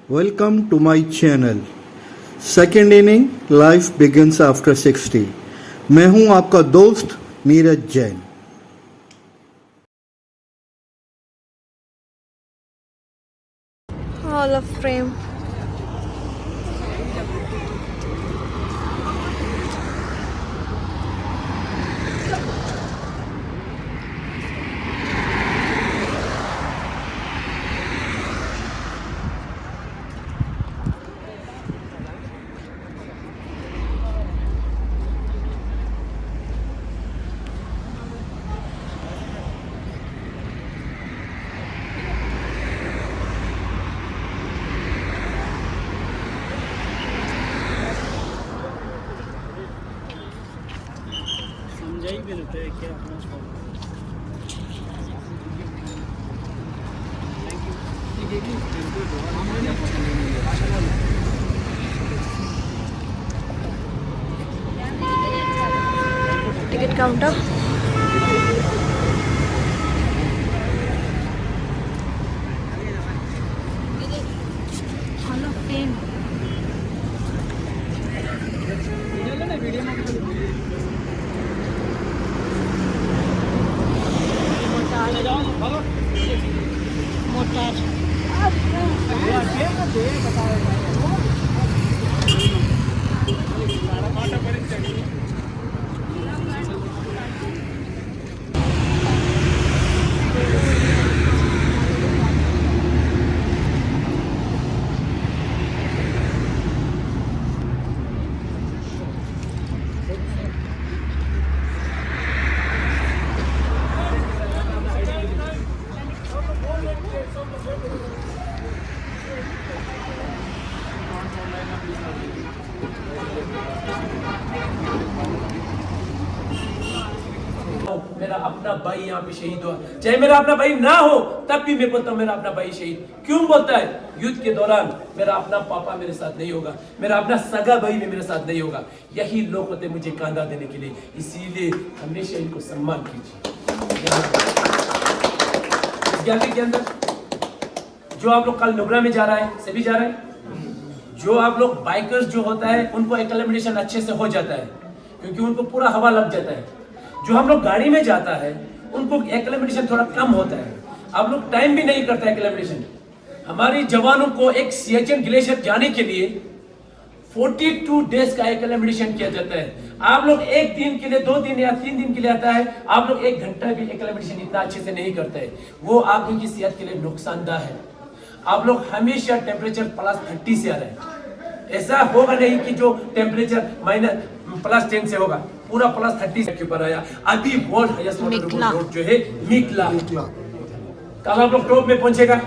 Welcome to my channel. Second inning life begins after 60। मैं हूं आपका दोस्त Neeraj Jain. Hall of Fame. समझाई भी लेते हैं क्या Ticket counter. Hall of Fame. मेरा अपना भाई यहाँ पे शहीद हुआ, चाहे मेरा अपना भाई ना हो तब भी मैं बोलता हूँ मेरा अपना भाई शहीद क्यों बोलता है। युद्ध के दौरान मेरा अपना पापा मेरे साथ नहीं होगा, मेरा अपना सगा भाई भी मेरे साथ नहीं होगा। यही लोग होते मुझे कांधा देने के लिए, इसीलिए हमेशा इनको सम्मान कीजिए। इस गैलरी के अंदर जो आप लोग कल नुब्रा में जा रहा है, सभी जा रहे हैं। जो आप लोग बाइकर्स जो होता है उनको एक्लेमेटेशन अच्छे से हो जाता है क्योंकि उनको पूरा हवा लग जाता है। जो हम लोग गाड़ी में जाता है उनको एक्लेमेटेशन थोड़ा कम होता है, आप लोग टाइम भी नहीं करता एक्लेमेटेशन। हमारी जवानों को एक सियाचिन ग्लेशियर जाने के लिए 42 डेज का एक्लेमेटेशन किया जाता है। आप लोग एक दिन के लिए, 2 दिन या 3 दिन के लिए आता है, आप लोग 1 घंटा भी एक्लेमेटेशन इतना अच्छे से नहीं करते हैं। वो आप लोग की सेहत के लिए नुकसानदायक है। आप लोग हमेशा टेम्परेचर +30 से आ रहे हैं। ऐसा होगा नहीं कि जो टेम्परेचर -+10 से होगा, पूरा +30 के ऊपर आया। अभी वर्ल्ड हाईएस्ट रोड जो है मिकला, कल आप लोग टॉप में पहुंचेगा,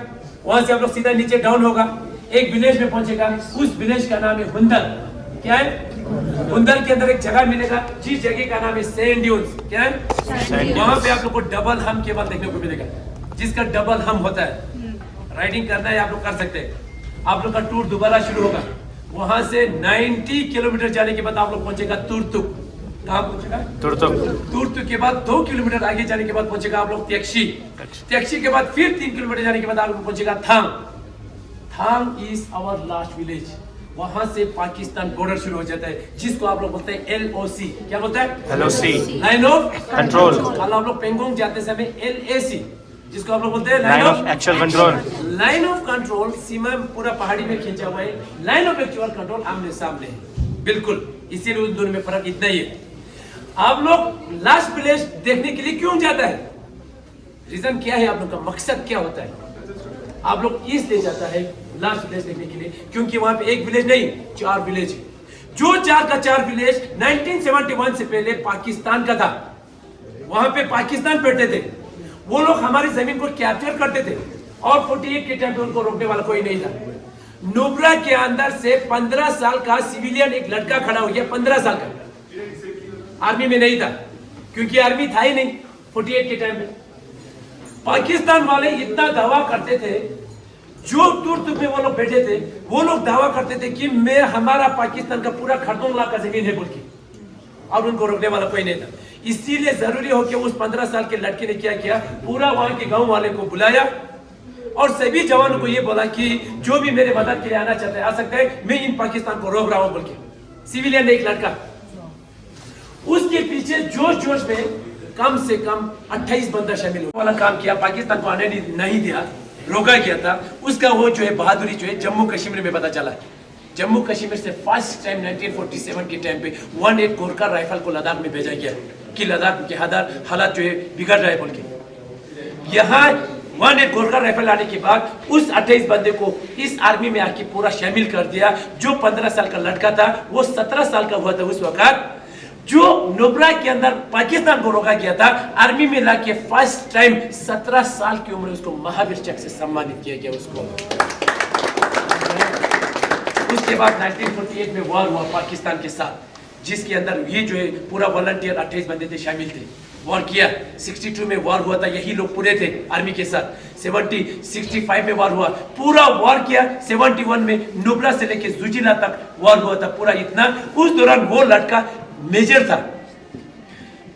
वहां से आप लोग सीधा नीचे डाउन होगा, एक विलेज में पहुंचेगा। उस विलेज का नाम है हुंदर। क्या है? हुंदर के अंदर एक जगह मिलेगा जिस जगह का नाम है सैंड ड्यून्स। क्या है? वहां पे आप लोग को डबल हम केबल देखने को मिलेगा, जिसका डबल हम होता है। राइडिंग करना है आप लोग कर सकते हैं। आप लोग का टूर दोबारा शुरू होगा। वहां से 90 किलोमीटर जाने के बाद आप लोग पहुंचेगा तुर्तुक। कहाँ पहुंचेगा? तुर्तुक के बाद 2 किलोमीटर आगे जाने के बाद पहुंचेगा आप लोग त्यक्शी। त्यक्शी के बाद फिर 3 किलोमीटर जाने के बाद आप लोग पहुंचेगा थांग। थांग इज आवर लास्ट विलेज। वहां से पाकिस्तान बॉर्डर शुरू हो जाता है, जिसको आप लोग बोलते हैं LOC। क्या बोलते हैं? LOC, line of control. कल आप लोग पेंगोंग जाते समय LAC, जिसको आप लोग बोलते हैं line of actual control. Line of control सीमा पूरा पहाड़ी में खींचा हुआ है, लाइन ऑफ एक्चुअल कंट्रोल आमने सामने है। बिल्कुल, इसीलिए उन दोनों में फर्क इतना ही है। आप लोग लास्ट विलेज देखने के लिए क्यों जाता है? रीजन क्या है? आप लोग का मकसद क्या होता है? आप लोग इसलिए जाता है लास्ट विलेज देखने के लिए क्योंकि वहां पे एक विलेज नहीं, 4 विलेज है। जो 4 का 4 विलेज 1971 से पहले पाकिस्तान का था। वहां पे पाकिस्तान बैठते थे, वो लोग हमारी जमीन को कैप्चर करते थे और 48 के टाइम पे उनको रोकने वाला कोई नहीं था। नुब्रा के अंदर से 15 साल का सिविलियन एक लड़का खड़ा हो गया, 15 साल का, आर्मी में नहीं था क्योंकि आर्मी था ही नहीं 48 के टाइम में। पाकिस्तान वाले इतना दावा करते थे, जो तुर्क में वो लोग बैठे थे, वो लोग दावा करते थे कि मैं हमारा पाकिस्तान का पूरा खरदोंगला का जमीन है बोल के, और उनको रोकने वाला कोई नहीं था। इसीलिए जरूरी हो कि उस 15 साल के लड़के ने क्या किया, पूरा वहां के गांव वाले को बुलाया और सभी जवानों को ये बोला कि जो भी मेरे मदद के लिए आना चाहते हैं आ सकते हैं, मैं इन पाकिस्तान को रोक रहा हूं बोल के। सिविलियन एक लड़का, उसके पीछे जोश जोश में कम से कम 28 बंदा शामिल हुआ वाला काम किया, पाकिस्तान को आने नहीं दिया, रोका गया था। उसका वो जो है बहादुरी जो है जम्मू कश्मीर में पता चला। जम्मू कश्मीर से फर्स्ट टाइम 1947 के टाइम पे 18 गोरखा राइफल को लद्दाख में भेजा गया कि लद्दाख के हालात जो है बिगड़ रहे बोल के। यहाँ 18 गोरखा राइफल आने के बाद उस 28 बंदे को इस आर्मी में आके पूरा शामिल कर दिया। जो 15 साल का लड़का था वो 17 साल का हुआ था उस वक्त। जो नुब्रा के अंदर पाकिस्तान को रोका गया था, आर्मी में लाके फर्स्ट टाइम 17 साल की उम्र उसको महावीर चक्र से सम्मानित किया गया उसको। उसके बाद 1948 में वॉर हुआ पाकिस्तान के साथ, जिसके अंदर ये जो है पूरा वॉलंटियर 28 बंदे थे शामिल थे, वॉर किया। 62 में वॉर हुआ था, यही लोग पूरे थे आर्मी के साथ। 65 में वॉर हुआ, पूरा वॉर किया। 71 में नुब्रा से लेके जुजिला तक वॉर हुआ था पूरा इतना। उस दौरान वो लड़का मेजर था,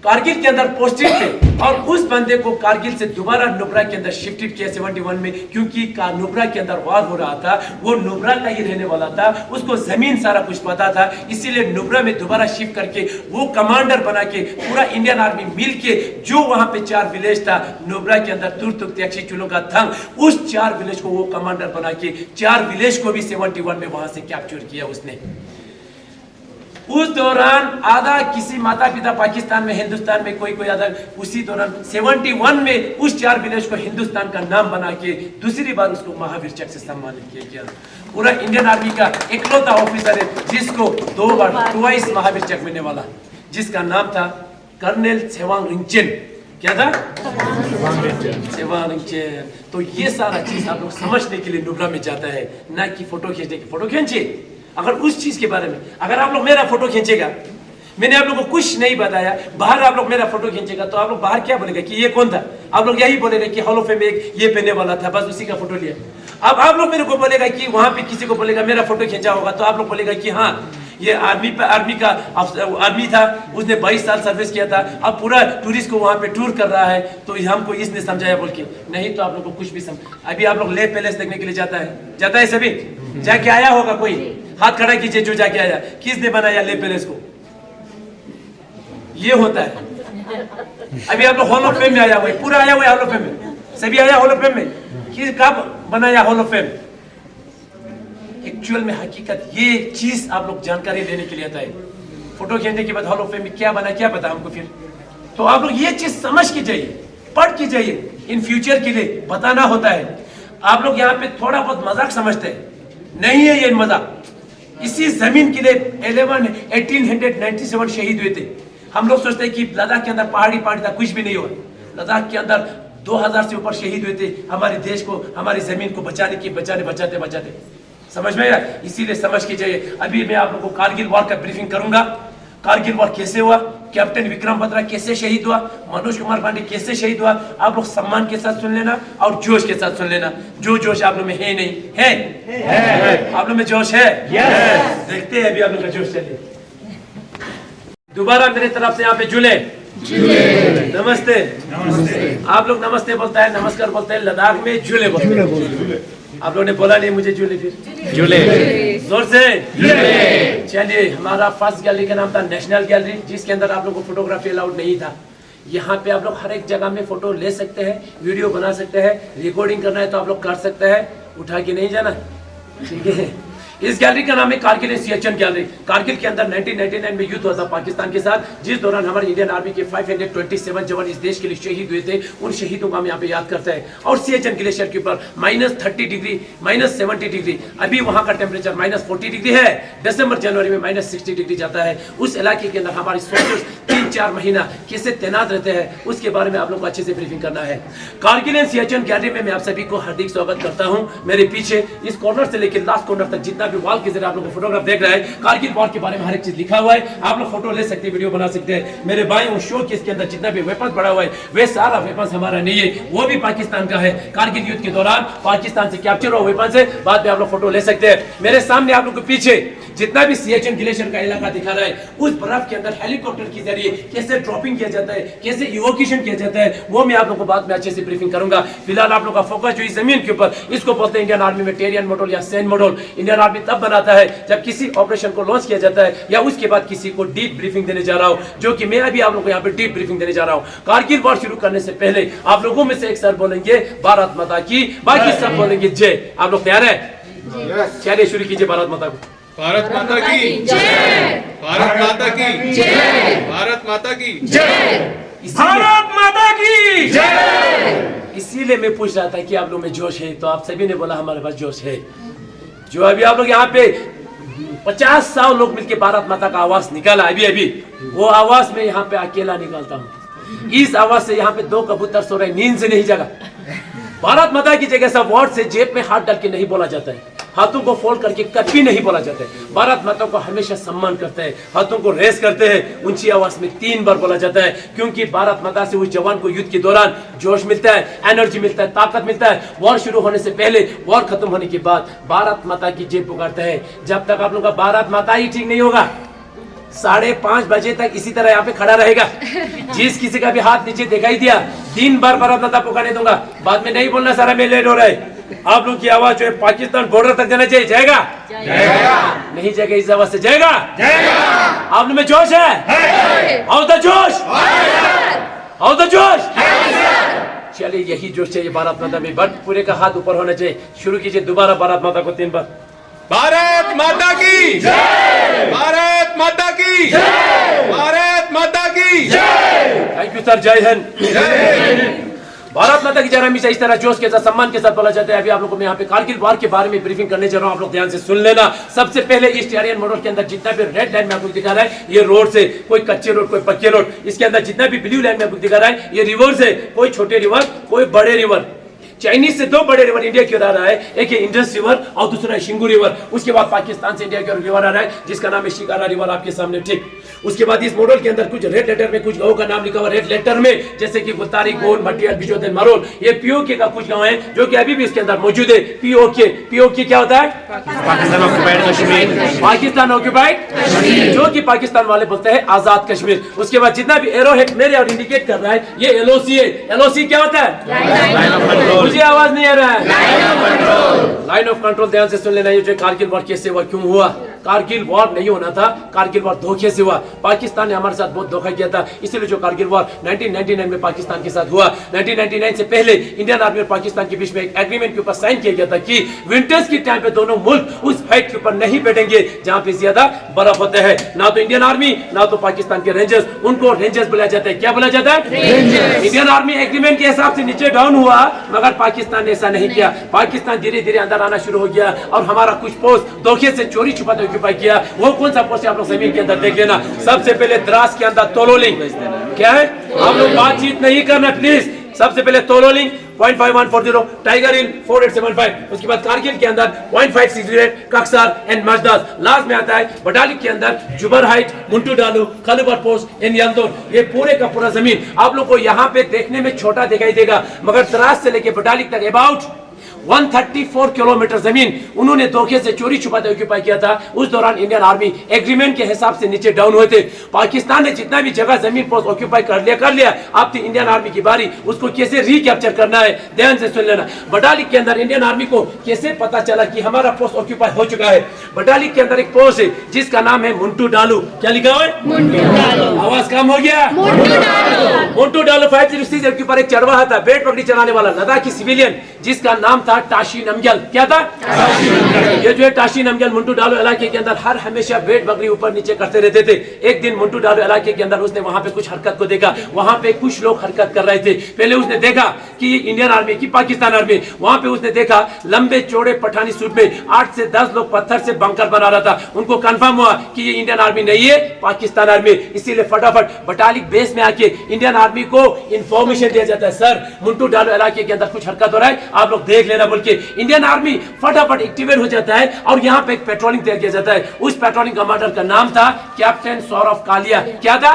कारगिल के अंदर पोस्टेड थे, और उस बंदे को कारगिल से दोबारा नुब्रा के अंदर शिफ्टेड किया 71 में, क्योंकि नुब्रा के अंदर वॉर हो रहा था। वो नुब्रा का ही रहने वाला था, उसको जमीन सारा कुछ पता था, इसीलिए नुब्रा में दोबारा शिफ्ट करके वो कमांडर बना के पूरा इंडियन आर्मी मिल के जो वहां पे 4 विलेज था नुब्रा के अंदर, तुर्तुक त्यक्षी चुलुंगा थंग, उस 4 विलेज को वो कमांडर बना के 4 विलेज को भी 71 में वहां से कैप्चर किया उसने। उस दौरान आधा किसी माता पिता पाकिस्तान में, हिंदुस्तान में कोई आधा, उसी दौरान 71 में उस 4 विलेज को हिंदुस्तान का नाम बना के दूसरी बार उसको महावीर चक्र से सम्मानित किया गया। पूरा इंडियन आर्मी का इकलौता ऑफिसर है जिसको 2 बार ट्वाइस महावीर चक्र मिलने वाला, जिसका नाम था कर्नल सेवांग रिंगचेन। क्या था? सेवांग रिंगचेन। तो ये सारा चीज आप लोग समझने के लिए नुब्रा में जाता है, ना कि फोटो खींचने की। फोटो खींचिए अगर उस चीज के बारे में, अगर आप लोग मेरा फोटो खींचेगा, मैंने आप लोग को कुछ नहीं बताया, बाहर आप लोग मेरा फोटो खींचेगा तो आप लोग बाहर क्या बोलेगा कि ये कौन था? आप लोग यही बोलेगा कि हॉल ऑफ फेम में एक ये पहने वाला था, बस उसी का फोटो लिया। अब आप लोग मेरे को बोलेगा कि वहां पे किसी को बोलेगा मेरा फोटो खींचा होगा, तो आप लोग बोलेगा कि हाँ ये आर्मी था, उसने 22 साल सर्विस किया था, अब पूरा टूरिस्ट को वहां पे टूर कर रहा है, तो हमको इसने समझाया बोल के। नहीं तो आप लोग को कुछ भी अभी आप लोग ले पैलेस देखने के लिए जाता है सभी, जाके आया होगा कोई? हाथ खड़ा कीजिए जो जाके आया। किसने बनाया ले पैलेस को? ये होता है। अभी आप लोग हॉल ऑफ फेम में आया हुआ है, पूरा आया हुआ है हॉल ऑफ फेम में, सभी आया हॉल ऑफ फेम में। कब बनाया हॉल ऑफ फेम? एक्चुअल में हकीकत ये चीज आप लोग जानकारी लेने के लिए आता है। फोटो खींचने के बाद हॉल ऑफ फेम में क्या बना, क्या पता हमको फिर? तो आप लोग ये चीज समझ के जाइए, पढ़ के जाइए, इन फ्यूचर के लिए बताना होता है। आप लोग यहाँ पे थोड़ा बहुत मजाक समझते हैं, नहीं है ये मजाक। इसी जमीन के लिए 1897 शहीद हुए थे। हम लोग सोचते हैं कि लद्दाख के अंदर पहाड़ी था, कुछ भी नहीं हुआ। लद्दाख के अंदर 2000 से ऊपर शहीद हुए थे हमारे देश को, हमारी जमीन को बचाते। समझ में आया? इसीलिए समझ के जाइए। अभी मैं आप लोगों को कारगिल वॉर का ब्रीफिंग करूंगा। कारगिल वॉर कैसे हुआ, कैप्टन विक्रम बत्रा कैसे शहीद हुआ, मनोज कुमार पांडे कैसे शहीद हुआ, आप लोग सम्मान के साथ सुन लेना और जोश के साथ सुन लेना। जो जोश आप लोग में है नहीं है? आप लोग में जोश है? देखते हैं अभी आप लोग का जोश चलिए। दोबारा मेरे तरफ से यहाँ पे जुले नमस्ते। आप लोग नमस्ते बोलता है, नमस्कार बोलते हैं, लद्दाख में जुले बोलते हैं। आप लोगों ने बोला नहीं मुझे जुले, फिर जुले जोर से जुले। चलिए, हमारा फर्स्ट गैलरी का नाम था नेशनल गैलरी, जिसके अंदर आप लोगों को फोटोग्राफी अलाउड नहीं था। यहाँ पे आप लोग हर एक जगह में फोटो ले सकते हैं, वीडियो बना सकते हैं, रिकॉर्डिंग करना है तो आप लोग कर सकते हैं, उठा के नहीं जाना, ठीक है। इस गैलरी का नाम है कारगिल एशियन गैलरी। कारगिल के अंदर 1999 में युद्ध हुआ था पाकिस्तान के साथ, जिस दौरान हमारे इंडियन आर्मी के 527 जवान इस देश के लिए शहीद हुए थे। उन शहीदों को हम यहाँ पे याद करते हैं। और सियाचिन ग्लेशियर के ऊपर -30 डिग्री, -70 डिग्री, अभी वहाँ का टेम्परेचर -40 डिग्री है। दिसंबर जनवरी में -60 डिग्री जाता है। उस इलाके के अंदर हमारे सोल्जर्स 3-4 महीना कैसे तैनात रहते हैं, उसके बारे में आप लोग को अच्छे से ब्रीफिंग करना है। कारगिल एंड सियाचिन गैलरी में मैं आप सभी को हार्दिक स्वागत करता हूँ। मेरे पीछे इस कॉर्नर से लेकर लास्ट कॉर्नर तक जितना जितना भी वॉल के जरिए आप लोग फोटोग्राफ देख रहे हैं, कारगिल वॉर के बारे में हर एक चीज लिखा हुआ है। आप लोग फोटो ले सकते हैं, वीडियो बना सकते हैं। मेरे भाई उस शो के इसके अंदर जितना भी वेपन्स पड़ा हुआ है, वे सारा वेपन्स हमारा नहीं है, वो भी पाकिस्तान का है। कारगिल युद्ध के दौरान पाकिस्तान से कैप्चर हुआ वेपन्स है। बाद में आप लोग फोटो ले सकते हैं। मेरे सामने आप लोग के पीछे जितना भी सियाचिन ग्लेशियर का इलाका दिखा रहा है, उस बर्फ के अंदर हेलीकॉप्टर के जरिए कैसे ड्रॉपिंग किया जाता है, कैसे इवोकेशन किया जाता है, वो मैं आप लोगों को बाद में अच्छे से ब्रीफिंग करूंगा। फिलहाल आप लोग का फोकस जो इस जमीन के ऊपर, इसको बोलते हैं इंडियन आर्मी में टेरियन मॉडल या सेन मॉडल। इंडियन आर्मी तब बनाता है जब किसी ऑपरेशन को लॉन्च किया जाता है या उसके बाद किसी को डीप ब्रीफिंग देने जा रहा हूं, जो कि मैं अभी आप लोगों को यहाँ पे डीप ब्रीफिंग देने जा रहा हूँ। कारगिल वॉर शुरू करने से पहले आप लोगों में से एक सर बोलेंगे भारत माता की, बाकी सब बोलेंगे जय। आप लोग तैयार है? चलिए शुरू कीजिए भारत माता को। भारत माता की जय। भारत माता की जय। भारत माता की जय। भारत माता की जय। इसीलिए मैं पूछ रहा था कि आप लोग में जोश है, तो आप सभी ने बोला हमारे पास जोश है। जो अभी आप लोग यहाँ पे 50-100 लोग मिलके भारत माता का आवाज निकाला अभी, वो आवाज में यहाँ पे अकेला निकालता हूँ। इस आवाज से यहाँ पे 2 कबूतर सो रहे, नींद से नहीं जगा। भारत माता की जगह सब वर्ड से जेब में हाथ डाल के नहीं बोला जाता है, हाथों को फोल्ड करके कभी नहीं बोला जाता है। भारत माता को हमेशा सम्मान करते हैं, हाथों को रेस करते हैं, ऊंची आवाज में 3 बार बोला जाता है, क्योंकि भारत माता से उस जवान को युद्ध के दौरान जोश मिलता है, एनर्जी मिलता है, ताकत मिलता है। वॉर शुरू होने से पहले, वॉर खत्म होने के बाद भारत माता की जय पुकारता है। जब तक आप लोगों का भारत माता ही ठीक नहीं होगा, 5:30 बजे तक इसी तरह यहाँ पे खड़ा रहेगा। जिस किसी का भी हाथ नीचे दिखाई दिया, 3 बार भारत माता पुकारने दूंगा। बाद में नहीं बोलना सारा में लेट हो रहा है। आप लोग की आवाज जो है पाकिस्तान बॉर्डर तक जाना चाहिए। जाएगा? नहीं जाएगा, इस आवाज से जाएगा। आप लोग में जोश है? आओ द जोश, आओ द जोश। चलिए यही जोश चाहिए भारत माता में, बट पूरे का हाथ ऊपर होना चाहिए। शुरू कीजिए दोबारा भारत माता को 3 बार। भारत माता की जय। भारत माता की जय। भारत माता की जय। थैंक यू सर, जय हिंद। भारत माता की जय। हमेशा इस तरह जोश के साथ, सम्मान के साथ बोला जाता है। अभी आप लोगों को मैं यहाँ पे कारगिल वॉर के बारे में ब्रीफिंग करने जा रहा हूँ, आप लोग ध्यान से सुन लेना। सबसे पहले इस टेरियन मॉडल के अंदर जितना भी रेड लाइन में आपको दिखा रहा है, ये रोड से, कोई कच्चे रोड, कोई पक्के रोड। इसके अंदर जितना भी ब्लू लाइन में आपको दिखा रहा है, ये रिवर से, कोई छोटे रिवर, कोई बड़े रिवर। चाइनीज से 2 बड़े रिवर इंडिया की ओर आ रहा है, एक है इंडस रिवर और दूसरा है शिंगू रिवर। उसके बाद पाकिस्तान से इंडिया की ओर रिवर आ रहा है, जिसका नाम है शिकारा रिवर, आपके सामने ठीक। उसके बाद इस मॉडल के अंदर कुछ रेड लेटर में कुछ गांव का नाम लिखा हुआ रेड लेटर में, जैसे कि गुत्तारी, गोल, मटियाल, बिजोदन, मरोल। ये पीओके का कुछ गांव है जो कि अभी भी इसके अंदर मौजूद है। पीओके, पीओके क्या होता है? पाकिस्तान ऑक्युपाइड कश्मीर। पाकिस्तान ऑक्युपाइड, जो कि पाकिस्तान वाले बोलते हैं आजाद कश्मीर। उसके बाद जितना भी एरो है मेरे और इंडिकेट कर रहा है, ये एलओसी है। एलओसी क्या होता है? मुझे आवाज नहीं आ रहा है। Line of control. ध्यान से सुन लेना। ये जो कारगिल वॉर कैसे हुआ, क्यों हुआ? कारगिल वॉर नहीं होना था, कारगिल वॉर धोखे से हुआ। पाकिस्तान ने हमारे साथ बहुत धोखा किया था, इसलिए जो कारगिल वॉर 1999 में पाकिस्तान के साथ हुआ। 1999 से पहले इंडियन आर्मी और पाकिस्तान के बीच में एक एग्रीमेंट के ऊपर साइन किया गया था कि विंटर्स की टाइम पे दोनों मुल्क उस हाइट के ऊपर नहीं बैठेंगे जहां पे ज्यादा बर्फ होता है। ना तो इंडियन आर्मी, ना तो पाकिस्तान के रेंजर्स, उनको रेंजर्स बुलाया जाता है। क्या बोला जाता है? इंडियन आर्मी एग्रीमेंट के हिसाब से नीचे डाउन हुआ, मगर पाकिस्तान ने ऐसा नहीं किया। पाकिस्तान धीरे धीरे अंदर आना शुरू हो गया और हमारा कुछ पोस्ट धोखे से चोरी छुपाते ऑक्यूपाई किया। वो कौन सा पोस्ट आप लोग जमीन के अंदर देख लेना। सबसे पहले द्रास के अंदर तोलोलिंग क्या है, आप लोग बातचीत नहीं करना प्लीज। सबसे पहले तोलोलिंग 0.5140, टाइगर हिल 4875। उसके बाद कारगिल के अंदर 0.568, कक्सर एंड मजदास। लास्ट में आता है बटालिक के अंदर जुबर हाइट, मुंटू डालू, खलूबर पोस्ट इन यल्दोर। ये पूरे का पूरा जमीन आप लोग को यहाँ पे देखने में छोटा दिखाई देगा, मगर द्रास से लेके बटालिक तक अबाउट 134 किलोमीटर जमीन उन्होंने धोखे से चोरी छुपाते ऑक्यूपाई किया था। उस दौरान इंडियन आर्मी एग्रीमेंट के हिसाब से नीचे डाउन हुए थे। पाकिस्तान ने जितना भी जगह जमीन पोस्ट ऑक्यूपाई कर लिया। अब थी इंडियन आर्मी की बारी, उसको कैसे रिकैप्चर करना है। ध्यान से सुन लेना। बटालिक के अंदर इंडियन आर्मी को कैसे पता चला कि हमारा पोस्ट ऑक्यूपाई हो चुका है। बटालिक के अंदर एक पोस्ट है जिसका नाम है मुंटू डालू। क्या लिखा हुआ है? मुंटू डालू। आवाज कम हो गया। मुंटू डालू 506 के ऊपर एक चढ़वाहा था, बेट पकड़ी चलाने वाला लद्दाखी सिविलियन, जिसका नाम था टाशी नमग्याल। क्या था? ये जो है टाशी नमग्याल मुंटू डालू इलाके के अंदर हर हमेशा बेट बकरी ऊपर नीचे करते रहते थे। एक दिन मुंटू डालू इलाके के अंदर उसने वहां पे कुछ हरकत को देखा। वहां पे कुछ लोग हरकत कर रहे थे। पहले उसने देखा कि ये इंडियन आर्मी की पाकिस्तान आर्मी। वहां पे उसने देखा लंबे चौड़े पठानी सूट में 8 से 10 लोग पत्थर से बंकर बना रहा था। उनको कंफर्म हुआ कि ये इंडियन आर्मी नहीं है, पाकिस्तान आर्मी। इसीलिए फटाफट बटालिक बेस में आके इंडियन आर्मी को इंफॉर्मेशन दिया जाता है, सर मुंटू डालू इलाके के अंदर कुछ हरकत हो रहा है, आप लोग देख लेना। मिला बोल के इंडियन आर्मी फटाफट एक्टिवेट हो जाता है और यहाँ पे एक पेट्रोलिंग तैयार किया जाता है। उस पेट्रोलिंग कमांडर का नाम था कैप्टन सौरभ कालिया। क्या था?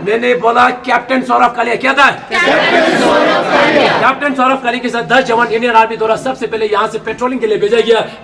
मैंने बोला कैप्टन सौरभ कालिया। क्या था? कैप्टन सौरभ कालिया के साथ 10 जवान इंडियन आर्मी द्वारा सबसे पहले यहाँ से पेट्रोलिंग के लिए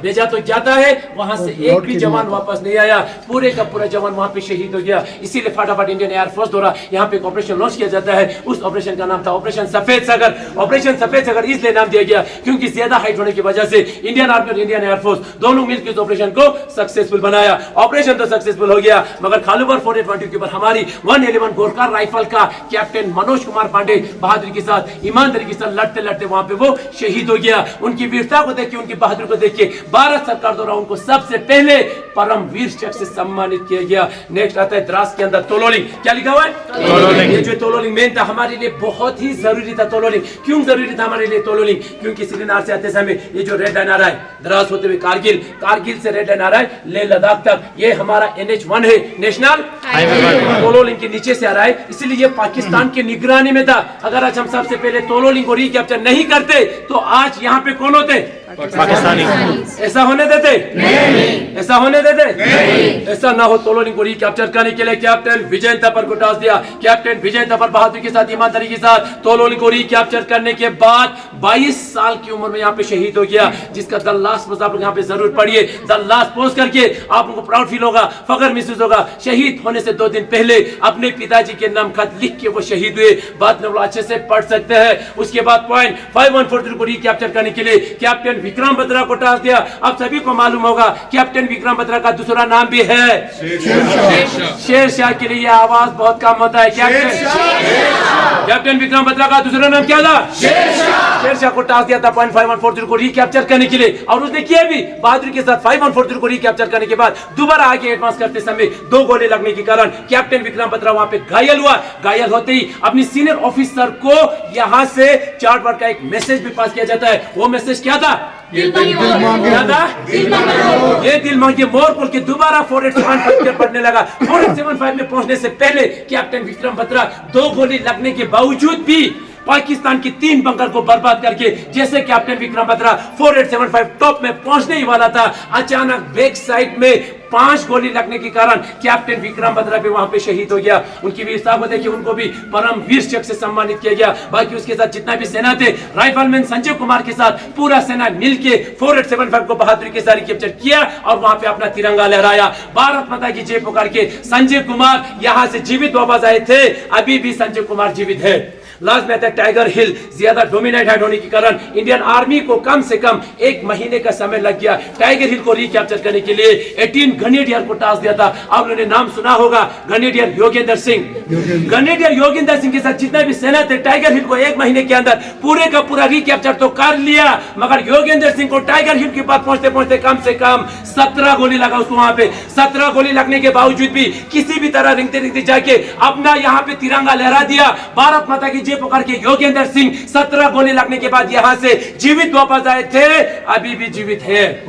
भेजा तो जाता है, वहां से एक भी जवान वापस नहीं आया, पूरे का पूरा जवान वहां पे शहीद हो गया। इसीलिए फटाफट इंडियन एयरफोर्स द्वारा यहाँ पे एक ऑपरेशन लॉन्च किया जाता है। उस ऑपरेशन का नाम था ऑपरेशन सफेद सागर। ऑपरेशन सफेद सागर इसलिए नाम दिया गया क्योंकि ज्यादा हाइट होने की वजह से इंडियन आर्मी और इंडियन एयरफोर्स दोनों मिलकर इस ऑपरेशन को सक्सेसफुल बनाया। ऑपरेशन तो सक्सेसफुल हो गया, मगर खालूबर 4812 के ऊपर हमारी 111 गोरखा राइफल का कैप्टन मनोज कुमार पांडे बहादुरी के साथ, ईमानदारी के साथ लड़ते लड़ते वहां पे वो शहीद हो गया। उनकी वीरता को देख के, उनकी बहादुरी को देख के भारत सरकार द्वारा उनको सबसे पहले परम वीर चक्र से सम्मानित किया गया। नेक्स्ट आता है द्रास के अंदर तोलोलिंग। क्या लिखा हुआ है? तोलोलिंग। ये जो तोलोलिंग मेन था हमारे लिए, बहुत ही जरूरी था तोलोलिंग। क्यों जरूरी था हमारे लिए तोलोलिंग? क्योंकि श्रीनगर से आते समय ये जो रेड लाइन आ रहा है, द्रास होते हुए कारगिल, कारगिल से रेड लाइन आ रहा है लेह लद्दाख तक, ये हमारा NH1 है, नेशनल हाईवे। तोलोलिंग के नीचे से आ रहा है, इसलिए ये पाकिस्तान की निगरानी में था। अगर आज हम सबसे पहले तोलोलिंग को रिकैप्चर नहीं करते तो आज यहाँ पे कौन होते? पाकिस्तानी। ऐसा होने देते? नहीं। ऐसा होने देते? नहीं। ऐसा ना हो। तोलोलिंग को रिकैप्चर करने के लिए कैप्टन विजय थपर को टास्क दिया। कैप्टन विजय थपर बहादुरी के साथ, ईमानदारी के साथ तोलोलिंग को रिकैप्चर करने के बाद 22 साल की उम्र में यहाँ पे शहीद हो गया, जिसका द लास्ट पोस्ट आप लोग यहाँ पे जरूर पढ़िए। द लास्ट पोस्ट करके आप लोगों को प्राउड फील होगा, फख्र महसूस होगा। शहीद होने से 2 दिन पहले अपने पिताजी के नाम खत लिख के वो शहीद हुए। बात में अच्छे से पढ़ सकते हैं। उसके बाद पॉइंट 5143 को रिकैप्चर करने के लिए कैप्टन विक्रम बत्रा को टास्क दिया। अब सभी को मालूम होगा कैप्टन विक्रम बत्रा का दूसरा नाम भी है शेरशाह। के लिए आवाज बहुत कम होता है। कैप्टन विक्रम बत्रा का दूसरा नाम क्या था? शेरशाह को टास्क दिया था पॉइंट 5143 को रिकैप्चर करने के लिए, और उसने किया भी बहादुरी के साथ। 5143 को रिकैप्चर करने के बाद दोबारा आगे एडवांस करते समय 2 गोली लगने के कारण कैप्टन विक्रम बत्रा वहां पे घायल हुआ। घायल होते ही अपनी सीनियर ऑफिसर को यहां से चार्ट वर्ड का एक मैसेज भी पास किया जाता है। वो मैसेज क्या था? ये दिल मांगे मोर बोल के दोबारा 4875 पढ़ने लगा। 4875 में पहुंचने से पहले कैप्टन विक्रम बत्रा 2 गोली लगने के बावजूद भी पाकिस्तान की 3 बंकर को बर्बाद करके, जैसे कैप्टन विक्रम बत्रा 4875 टॉप में पहुंचने ही वाला था, अचानक बैक साइड में 5 गोली लगने के कारण कैप्टन विक्रम बत्रा भी वहां पे शहीद हो गया। उनकी वीरता को देखिए, उनको भी परम वीर चक्र से सम्मानित किया गया। बाकी उसके साथ जितना भी सेना थे, राइफलमैन संजय कुमार के साथ पूरा सेना मिलके 4875 को बहादुरी के साथ कैप्चर किया और वहां पे अपना तिरंगा लहराया। भारत माता की जय पुकार के संजय कुमार यहां से जीवित वापस आए थे। अभी भी संजय कुमार जीवित है। लास्ट में आता है टाइगर हिल। ज्यादा डोमिनेट हाइट होने के कारण इंडियन आर्मी को कम से कम 1 महीने का समय लग गया टाइगर हिल को रिकैप्चर करने के लिए। 18 ग्रेनेडियर को टास्क दिया था। आप लोगों ने नाम सुना होगा, ग्रेनेडियर योगेंद्र सिंह। ग्रेनेडियर योगेंद्र सिंह के साथ जितना भी सेना थे, टाइगर हिल को 1 महीने के अंदर पूरे का पूरा रिकैप्चर तो कर लिया, मगर योगेंद्र सिंह को टाइगर हिल के पास पहुंचते पहुंचते कम से कम 17 गोली लगा उसको। वहां पे 17 गोली लगने के बावजूद भी किसी भी तरह रिंगते रिंगते जाके अपना यहाँ पे तिरंगा लहरा दिया। भारत माता की जय पुकार के योगेंद्र सिंह 17 गोली लगने के बाद यहां से जीवित वापस आए थे, अभी भी जीवित है।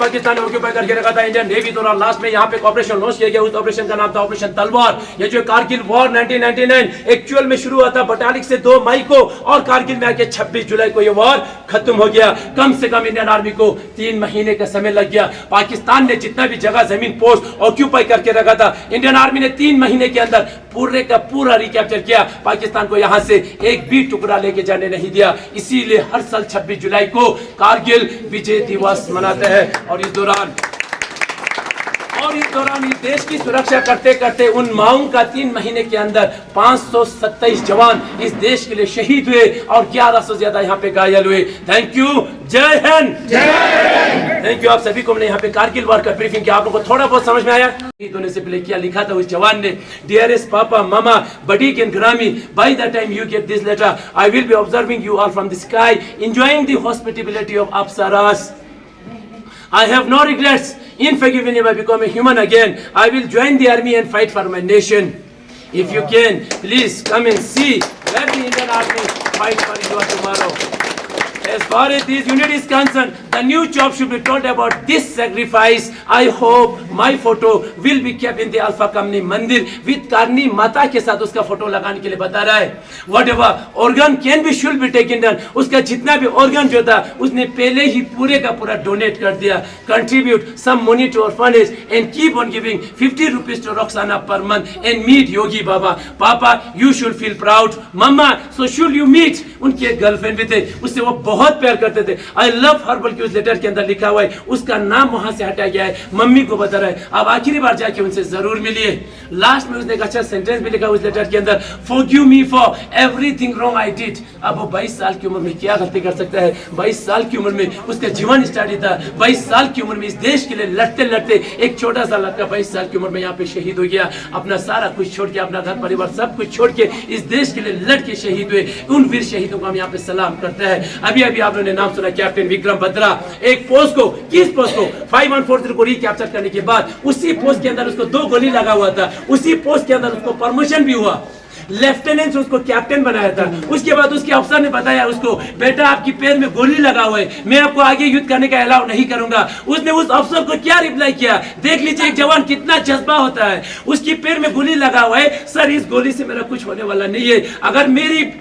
पाकिस्तान ने ऑक्यूपाई करके रखा था इंडियन नेवी द्वारा। लास्ट में यहाँ पे ऑपरेशन लॉन्च किया गया। उस ऑपरेशन का नाम था ऑपरेशन तलवार। ये जो कारगिल वॉर 1999 एक्चुअल में शुरू हुआ था बटालिक से 2 मई को, और कारगिल में आके 26 जुलाई को ये वॉर खत्म हो गया। कम से कम इंडियन आर्मी को 3 महीने का समय लग गया। पाकिस्तान ने जितना भी जगह जमीन पोस्ट ऑक्यूपाई करके रखा था, इंडियन आर्मी ने 3 महीने के अंदर पूरे का पूरा रिकैप्चर किया। पाकिस्तान को यहां से एक भी टुकड़ा लेके जाने नहीं दिया। इसीलिए हर साल 26 जुलाई को कारगिल विजय दिवस मनाते हैं। और इस दौरान इस देश की सुरक्षा करते करते उन माओं का 3 महीने के अंदर 527 जवान इस देश के लिए शहीद हुए और 1100 से ज्यादा यहाँ पे घायल हुए। Thank you. जय हिंद। थैंक यू आप सभी को। मैंने यहाँ पे कारगिल वॉर का ब्रीफिंग किया। आप लोगों को थोड़ा बहुत समझ में आया? शहीद होने से पहले क्या लिखा था उस जवान ने? डियरेस्ट पापा मामा बडीक and granny, by the time you get this letter I will be observing you all from the sky, enjoying the hospitality of apsaras. I have no regrets. In fact, even if I become a human again, I will join the army and fight for my nation. If you can, please come and see where the Indian Army fight for your tomorrow. As far as this unit is concerned, the new job should be told about this sacrifice. I hope my photo will be kept in the Alpha Company मंदिर with Karni माता के साथ उसका photo लगाने के लिए बता रहा है. Whatever organ can be should be taken down. उसका जितना भी organ जो था उसने पहले ही पूरे का पूरा डोनेट कर दिया. Contribute some money to orphanage and keep on giving 50 rupees to Roxana per month and meet Yogi Baba. Papa, you should feel proud. Mama, so should you meet. उनके एक गर्लफ्रेंड भी थे, उससे वो बहुत प्यार करते थे. आई लव हर, बल्कि उस लेटर के अंदर लिखा हुआ है, उसका नाम वहां से हटाया गया है. मम्मी को बता रहा है, अब आखिरी बार जाके उनसे जरूर मिलिए. लास्ट में उसने एक अच्छा सेंटेंस भी लिखा उस लेटर के अंदर, forgive me for everything wrong I did. अब वो 22 साल की उम्र में क्या गलती कर सकता है? 22 साल की उम्र में उसका जीवन स्टार्ट था. 22 साल की उम्र में इस देश के लिए लड़ते लड़ते एक छोटा सा लड़का 22 साल की उम्र में यहाँ पे शहीद हो गया. अपना सारा कुछ छोड़ के, अपना घर परिवार सब कुछ छोड़ के इस देश के लिए लड़ के शहीद हुए. उन वीर शहीदों को हम यहाँ पे सलाम करते हैं. अभी अभी आप लोगों ने नाम सुना कैप्टन विक्रम बत्रा. एक पोस्ट को, किस पोस्ट को, 5140 को रिकैप्चर करने के बाद उसी पोस्ट के अंदर उसको 2 गोली लगा हुआ था. उसी पोस्ट के अंदर उसको प्रमोशन भी हुआ, लेफ्टिनेंट उसको कैप्टन बनाया था. उसके बाद उसके अफसर ने बताया उसको, बेटा आपकी पैर में गोली लगा हुआ है, मैं आपको आगे युद्ध करने का अलाउ नहीं करूंगा. उसने उस अफसर को क्या रिप्लाई किया? देख लीजिए एक जवान कितना जज्बा होता है. उसकी पैर में गोली लगा हुआ है, सर इस गोली से मेरा कुछ होने वाला नहीं है, अगर मेरी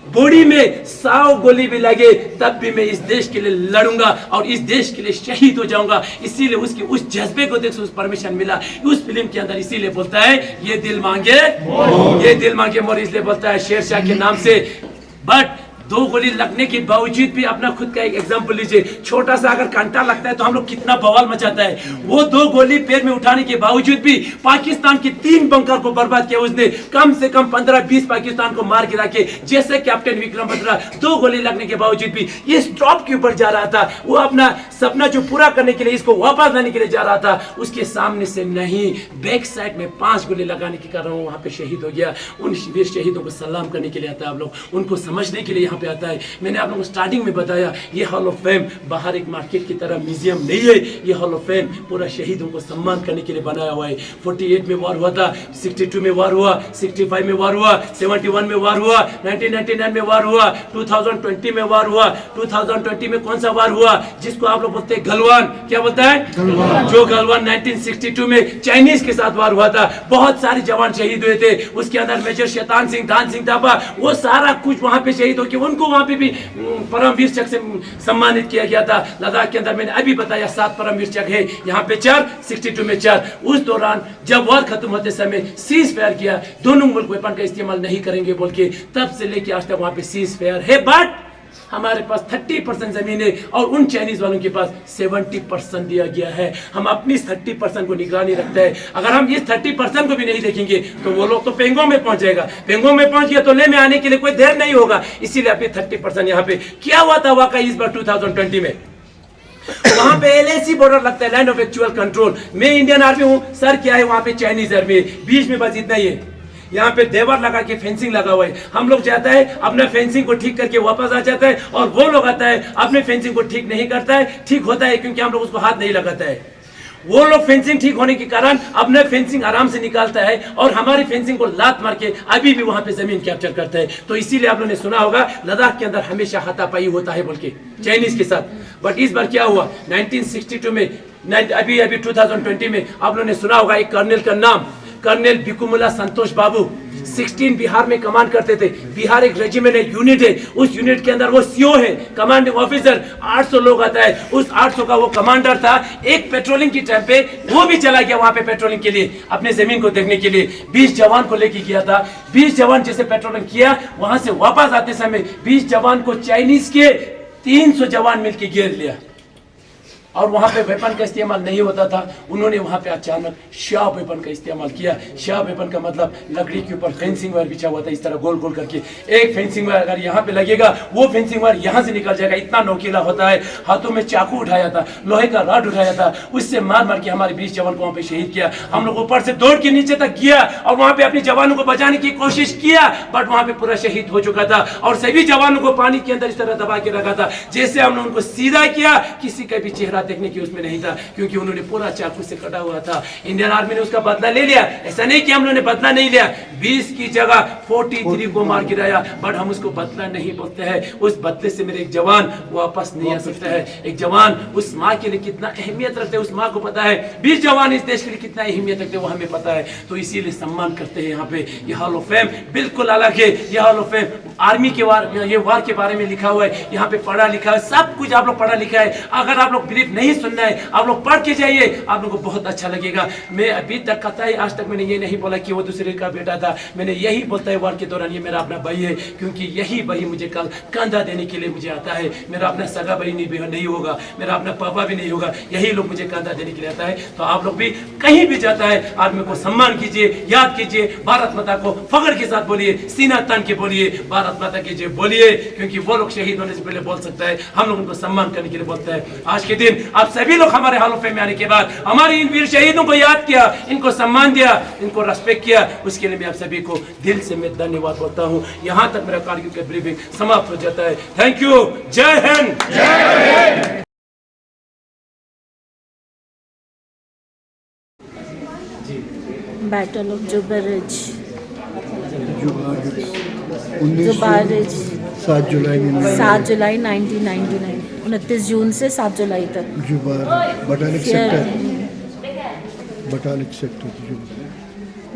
बॉडी में 100 गोली भी लगे तब भी मैं इस देश के लिए लड़ूंगा और इस देश के लिए शहीद हो जाऊंगा. इसीलिए उसकी उस जज्बे को देख उस परमिशन मिला. उस फिल्म के अंदर इसीलिए बोलता है ये दिल मांगे मोर, इसलिए बोलता है शेरशाह के नाम से. बट 2 गोली लगने के बावजूद भी, अपना खुद का एक एग्जांपल लीजिए, छोटा सा अगर कांटा लगता है तो हम लोग कितना बवाल मचाता है. वो 2 गोली पैर में उठाने के बावजूद भी पाकिस्तान के 3 बंकर को बर्बाद किया उसने. कम से कम 15-20 पाकिस्तान को मार गिरा के, जैसे कैप्टन विक्रम बत्रा 2 गोली लगने के बावजूद भी इस टॉप के ऊपर जा रहा था. वो अपना सपना जो पूरा करने के लिए, इसको वापस लाने के लिए जा रहा था. उसके सामने से नहीं, बैक साइड में 5 गोली लगाने के कारण वो वहां पे शहीद हो गया. उन वीर शहीदों को सलाम करने के लिए आता है आप लोग, उनको समझने के लिए यहाँ पे आता है. मैंने आप लोगों को स्टार्टिंग में बताया, ये हॉल ऑफ फेम बाहर एक मार्केट की तरह म्यूजियम नहीं है. ये हॉल ऑफ फेम पूरा शहीदों को सम्मान करने के लिए बनाया हुआ है. 48 में वार हुआ था, 62 में वार हुआ, 65 में वार हुआ, 71 में वार हुआ, 1999 में वार हुआ, 2020 में वार हुआ. 2020 में कौन सा वार हुआ जिसको आप लोग बोलते हैं गलवान? क्या बोलता है? जो गलवान 1962 में चाइनीज के साथ वार हुआ था. बहुत सारे जवान शहीद हुए थे. उसके अंदर मेजर शैतान सिंह, दान सिंह थापा, वो सारा कुछ वहां पे शहीद होकर उनको वहां पे भी परमवीर चक्र से सम्मानित किया गया था. लद्दाख के अंदर मैंने अभी बताया 7 परमवीर चक्र है, यहाँ पे 4, 62 में 4. उस दौरान जब वार खत्म होते समय सीज फायर किया, दोनों मुल्क वेपन का इस्तेमाल नहीं करेंगे बोल के, तब से लेके आज तक वहां पे सीज फायर है. बट हमारे पास 30% जमीन है और उन चाइनीज वालों के पास 70% दिया गया है. हम अपनी 30% को निगरानी रखते हैं. अगर हम इस 30% को भी नहीं देखेंगे तो वो लोग तो पेंगोंग में पहुंच जाएगा. पेंगोंग में पहुंच गया तो ले में आने के लिए कोई देर नहीं होगा. इसीलिए अपनी 30% यहाँ पे क्या हुआ था वाकई इस बार 2020 में, वहां पे LAC बॉर्डर लगता है, लैंड ऑफ एक्चुअल कंट्रोल. मैं इंडियन आर्मी हूँ, सर क्या है वहां पे चाइनीज आर्मी है. बीच में बस इतना ही है, यहाँ पे देवर लगा के फेंसिंग लगा हुआ है. हम लोग जाता है अपना फेंसिंग को ठीक करके वापस आ जाता है, और वो लोग आता है अपने फेंसिंग को ठीक नहीं करता है. ठीक होता है क्योंकि हम लोग उसको हाथ नहीं लगाता है. वो लोग फेंसिंग ठीक होने के कारण अपना फेंसिंग आराम से निकालता है और हमारी फेंसिंग को लात मार के अभी भी वहां पे जमीन कैप्चर करता है. तो इसीलिए आप लोगों ने सुना होगा लद्दाख के अंदर हमेशा हाथापाई होता है बोल के चाइनीज के साथ. बट इस बार क्या हुआ 1962 में, अभी 2020 में आप लोगों ने सुना होगा एक कर्नल का नाम, कर्नल बिकुमुला संतोष बाबू. 16 बिहार में कमांड करते थे. बिहार एक रेजिमेंट है, यूनिट है. उस यूनिट के अंदर वो CO है, कमांडिंग ऑफिसर. 800 लोग आता है. उस 800 का वो कमांडर था. एक पेट्रोलिंग की टाइम पे वो भी चला गया वहां पे पेट्रोलिंग के लिए, अपने जमीन को देखने के लिए. 20 जवान को लेके गया था. 20 जवान जैसे पेट्रोलिंग किया, वहां से वापस आते समय 20 जवान को चाइनीज के 300 जवान मिलकर घेर लिया. और वहां पे वेपन का इस्तेमाल नहीं होता था. उन्होंने वहां पे अचानक शार्प वेपन का इस्तेमाल किया. शार्प वेपन का मतलब लकड़ी के ऊपर फेंसिंग वायर बिछा हुआ था इस तरह गोल गोल करके. एक फेंसिंग वायर अगर यहाँ पे लगेगा, वो फेंसिंग वायर यहाँ से निकल जाएगा. इतना नोकीला होता है. हाथों में चाकू उठाया था, लोहे का रॉड उठाया था, उससे मार मार के हमारे 20 जवान को वहां पे शहीद किया. हम लोग ऊपर से दौड़ के नीचे तक गया और वहां पे अपने जवानों को बचाने की कोशिश किया. बट वहां पे पूरा शहीद हो चुका था और सभी जवानों को पानी के अंदर इस तरह दबा के रखा था. जैसे हमने उनको सीधा किया, किसी का भी चेहरा मौका देखने की उसमें नहीं था, क्योंकि उन्होंने पूरा चाकू से कटा हुआ था। इंडियन आर्मी ने उसका बदला ले लिया, ऐसा नहीं कि हम लोगों ने बदला नहीं लिया। 20 की जगह 43 को मार गिराया, बट हम उसको बदला नहीं बोलते हैं। उस बदले से मेरे एक जवान वापस नहीं आ सकता है। एक जवान उस माँ के लिए कितना अहमियत रखते हैं, उस माँ को पता है। 20 जवान इस देश के लिए कितना अहमियत रखते हैं, वो हमें पता है। तो इसीलिए सम्मान करते हैं यहाँ पे। ये हॉल ऑफ फेम बिल्कुल अलग है। ये हॉल ऑफ फेम आर्मी के वार, ये वार के बारे में लिखा हुआ है। यहाँ पे पढ़ा लिखा है, सब कुछ आप लोग पढ़ा लिखा है। अगर आप लोग ब्रीफ नहीं सुनना है, आप लोग पढ़ के जाइए, आप लोग को बहुत अच्छा लगेगा। मैं अभी तक कहता है, आज तक मैंने ये नहीं बोला कि वो दूसरे का बेटा था। मैंने यही बोलता है वार के दौरान, ये मेरा अपना भाई है, क्योंकि यही भाई मुझे कल कंधा देने के लिए मुझे आता है। मेरा अपना सगा भाई नहीं होगा, मेरा अपना पापा भी नहीं होगा, यही लोग मुझे कंधा देने के लिए आता है। तो आप लोग भी कहीं भी जाता है, आर्मी को सम्मान कीजिए, याद कीजिए, भारत माता को फख्र के साथ बोलिए, सीना तान के बोलिए, भारत माता की जय बोलिए, क्योंकि वो लोग शहीद होने से पहले बोल सकता है, हम लोग उनको सम्मान करने के लिए बोलते हैं। आज के दिन आप सभी लोग हमारे हॉल ऑफ फेम में आने के बाद हमारे इन वीर शहीदों को याद किया, इनको सम्मान दिया, इनको रेस्पेक्ट किया, उसके लिए मैं आप सभी को दिल से मैं धन्यवाद बोलता हूँ। यहाँ तक मेरा कारगिल का ब्रीफिंग समाप्त हो जाता है। Thank you. जय हिंद। Battle of Juba Ridge. Juba ridge 7 जुलाई 7 जुलाई 1999, 29 जून से 7 जुलाई तक। Juba Batalik sector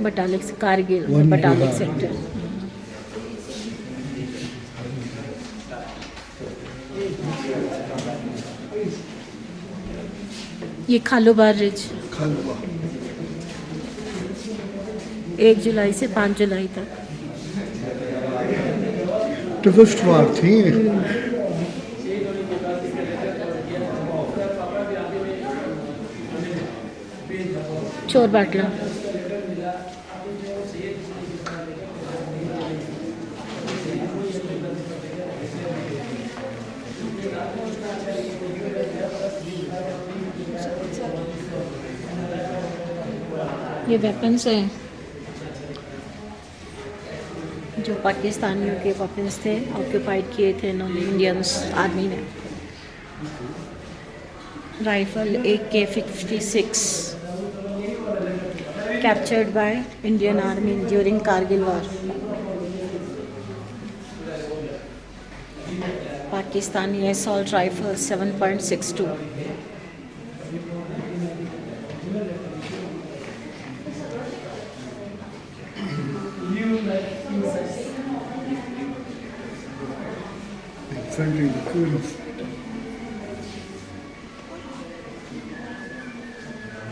Batalik Kargil One Batalik Juba. Sector. ये खालोबार रिज खालवा 1 जुलाई से 5 जुलाई तक। टफेस्ट वार थी। चोर बाटला। ये वेपन्स हैं जो पाकिस्तानियों के वेपन्स थे, ऑक्यूपाइड किए थे इन्होंने, इंडियंस आर्मी ने। Rifle AK-56 captured by Indian army during Kargil war. Pakistani assault rifle 7.62। Infantry, the queen of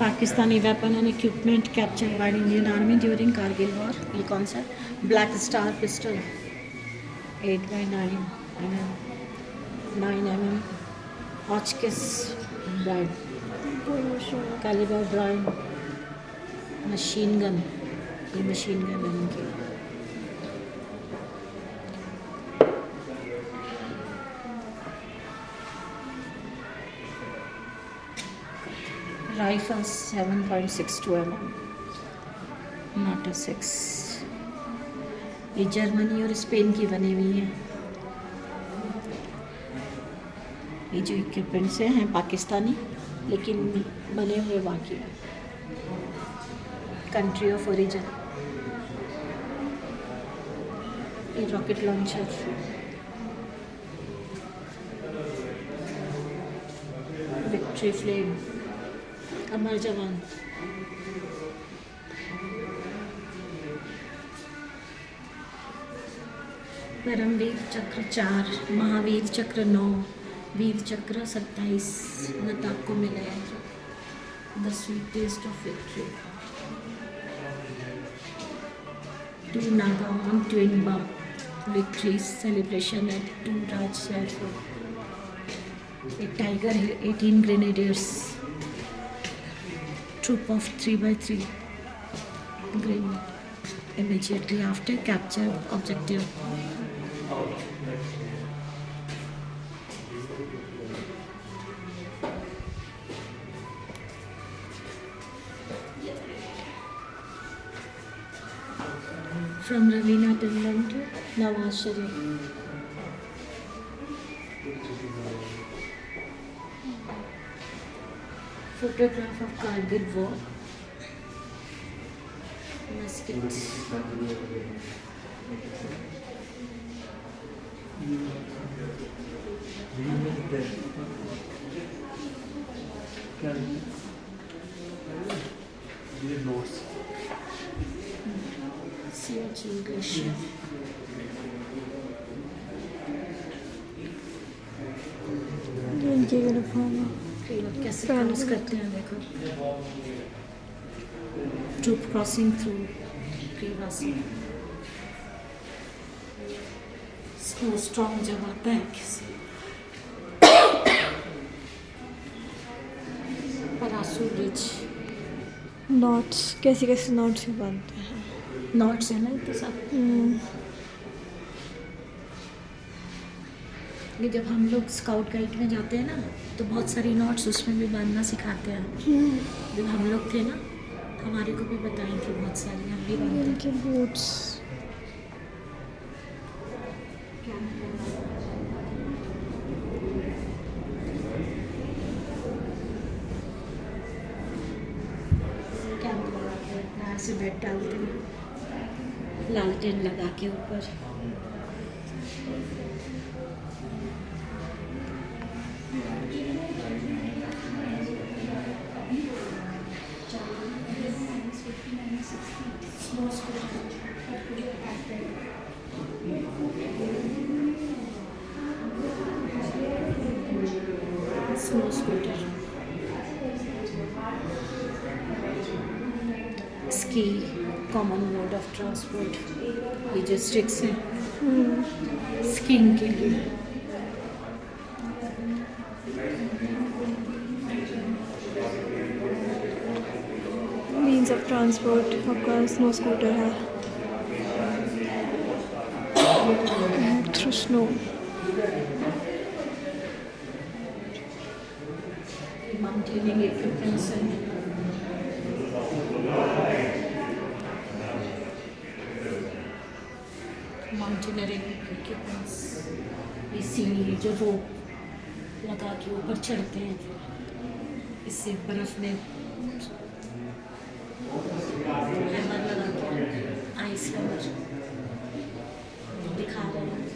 Pakistani weapon and equipment captured by Indian army during Kargil war. ये कौन सा? Black star pistol 8x9 mm, 9 mm Hotchkiss brand, calibre brand machine gun. ये machine gun है इनकी। Rifle 7.62 mm, not a 6। ये Germany और Spain की बनी हुई है। ये जो इक्विपमेंट्स हैं पाकिस्तानी, लेकिन बने हुए बाकी हैं। Country of origin. ये रॉकेट लॉन्चर, विक्ट्री फ्लेम, अमर जवान। परमवीर चक्र 4, महावीर चक्र 9, वीर चक्र 27 लद्दाख को मिले हैं। The sweet taste of victory. 2 नागावन twin bomb victory celebration at 2 Raj airport. A Tiger Hill 18 Grenadiers troop of 3x3 grenade immediately after capture objective. From Ravina Tandon to Nawaz Sharif. photograph of Kargil war. Muskets. Siachen Glacier. इनकी uniform है। ये लोग कैसे cross करते हैं देखो। Troop crossing through crevasses. Snow strong जब आता है किसी परासू ब्रिज। नॉट्स कैसे कैसे नॉट्स से बनते हैं। नॉट्स है ना इतने सब। ये जब हम लोग स्काउट गाइड में जाते हैं ना तो बहुत सारी नॉट्स उसमें भी बांधना सिखाते हैं। जब हम लोग थे ना हमारे को भी बताई थी बहुत सारी, हम भी बांधते इनके बूट्स। कैंप लगा के अपना ऐसे बेड डालते हैं लालटेन लगा के ऊपर। Snow scooter, ski common mode of transport. ये जो स्टिक्स हैं स्कीइंग के लिए। मीन्स ऑफ ट्रांसपोर्ट आपका स्नो स्कूटर है। Through snow. माउंटेनिंग इक्विपमेंट्स हैं। Mountaineering equipments. ये सीढ़ी जो रोप लगा के ऊपर चढ़ते हैं फिर इससे बर्फ में हैमर लगा के आइस हैमर दिखा रहे हैं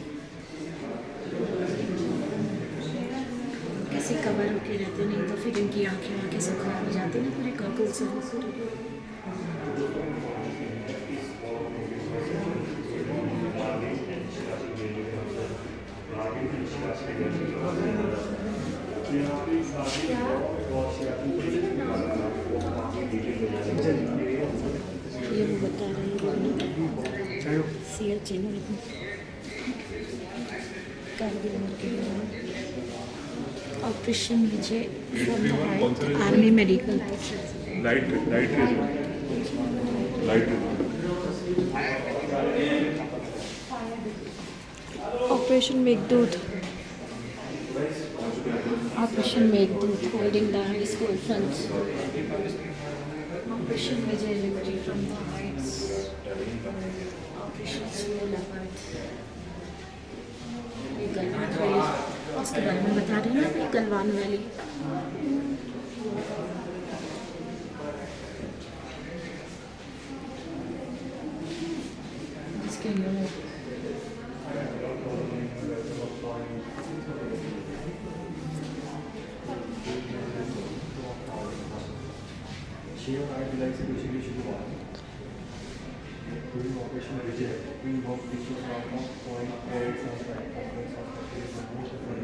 कैसे कवर होके रहते, नहीं तो फिर इनकी आंखें सब खराब हो जाती ना पूरे गॉगल्स से पूरे। ये वो बता रहे हैं सियाचिन कारगिल के लिए operation Vijay from the height army medical. Operation Meghdoot. Operation Meghdoot holding the high school front. Operation Vijay victory from the Heights. Operation snow leopard. ये गलवान वैली उसके बारे में बता रहे हैं ना, ये गलवान वैली। जिसके लिए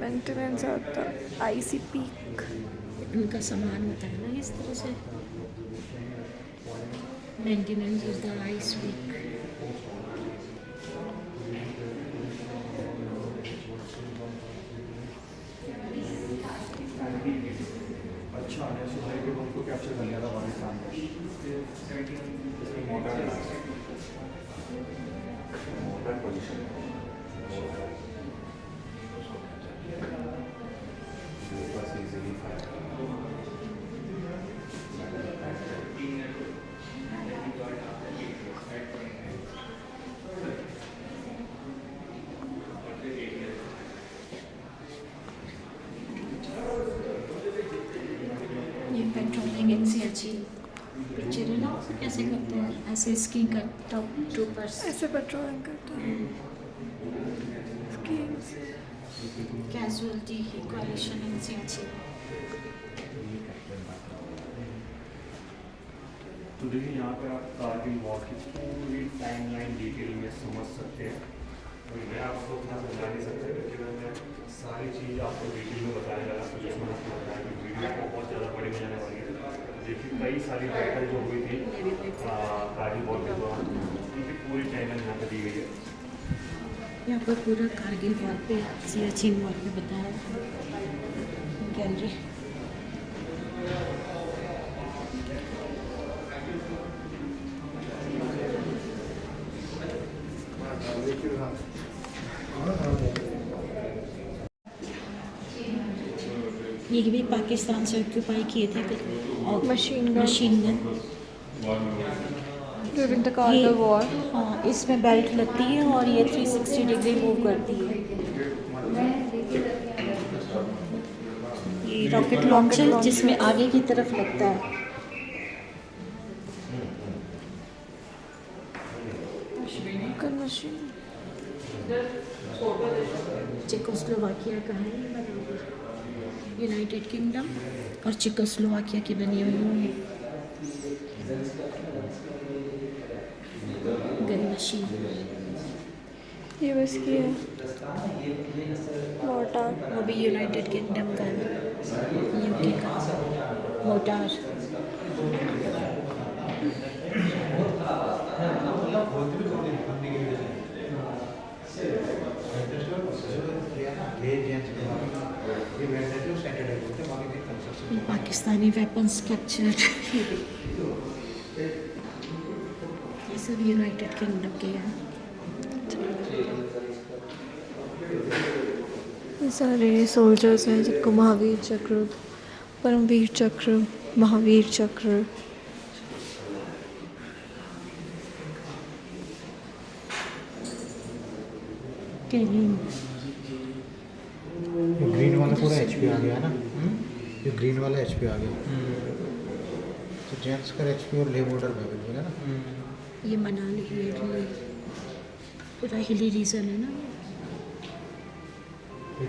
मेंटेनेंस आता आईसी पीक। उनका सामान होता है ना इस तरह से। Maintenance of the ice week. अच्छा सुधाई के बम को कैप्चर कर लिया था पाकिस्तान ने। मोटर पोजीशन ये पेट्रोल सियाचिन पिक्चर है ना, कैसे करते हैं ऐसे स्कीइंग कर टॉप ट्रूपर्स, ऐसे पेट्रोलिंग करता है Skiing से। कैजुअलिटी इक्वालिशन इन सियाचिन। तो देखिए यहाँ पे आप कारगिल वॉर की पूरी टाइमलाइन डिटेल में समझ सकते हैं। और मैं आपको इतना समझा नहीं सकता क्योंकि मैं सारी चीज़ आपको डिटेल में बताने लगा, तो जिसमें आपको बताया कि वीडियो बहुत ज़्यादा बड़ी हो जाने वाली है। देखिए कई सारी बैटल जो हुई थी कारगिल वॉर के दौरान, उनकी पूरी टाइमलाइन यहाँ पर दी गई है। यहाँ पर पूरा कारगिल वॉर पे, सियाचिन वॉर पे बताया गैलरी। ये भी पाकिस्तान से ऑक्यूपाई किए थे और Machine gun। Machine gun. During the Kargil war. हाँ, इसमें बेल्ट लगती है और ये 360 डिग्री मूव करती है। ये रॉकेट लॉन्चर जिसमें आगे की तरफ लगता है। Gun machine. चेकोस्लोवाकिया का है ये बना हुआ, यूनाइटेड किंगडम और चेकोस्लोवाकिया की बनी हुई है गन मशीन। ये बस की है मोर्टार। वो भी यूनाइटेड किंगडम का है, यूके का मोटार। पाकिस्तानी वेपन्स कैप्चर्ड, ये सब यूनाइटेड किंगडम के हैं। ये सारे सोल्जर्स हैं जिनको महावीर चक्र, परमवीर चक्र, महावीर चक्र। ग्रीन वाला पूरा एचपी आ गया ना, ये ग्रीन वाला एचपी आ गया। तो जेंट्स का एचपी और ले बॉर्डर में अवेलेबल है ना। ये मनाली हिली, पूरा हिली रीजन है ना ये,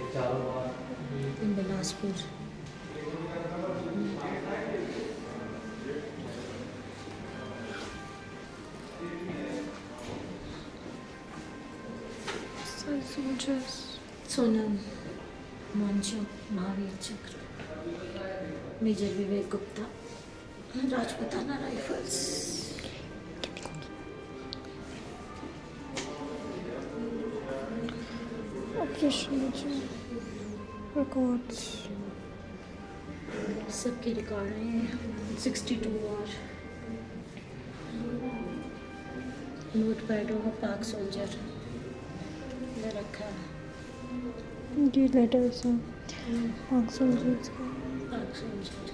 बिलासपुर। सोल्जर्स। सोनम मंचो, Mahavir Chakra, major Vivek Gupta, Rajputana rifles. Operation records. सबके रिकॉर्ड हैं 62 और नोट पैड होगा पाक सोल्जर में रखा है। ये लेटर्स हैं पाक सोल्जर्स का। पाक सोल्जर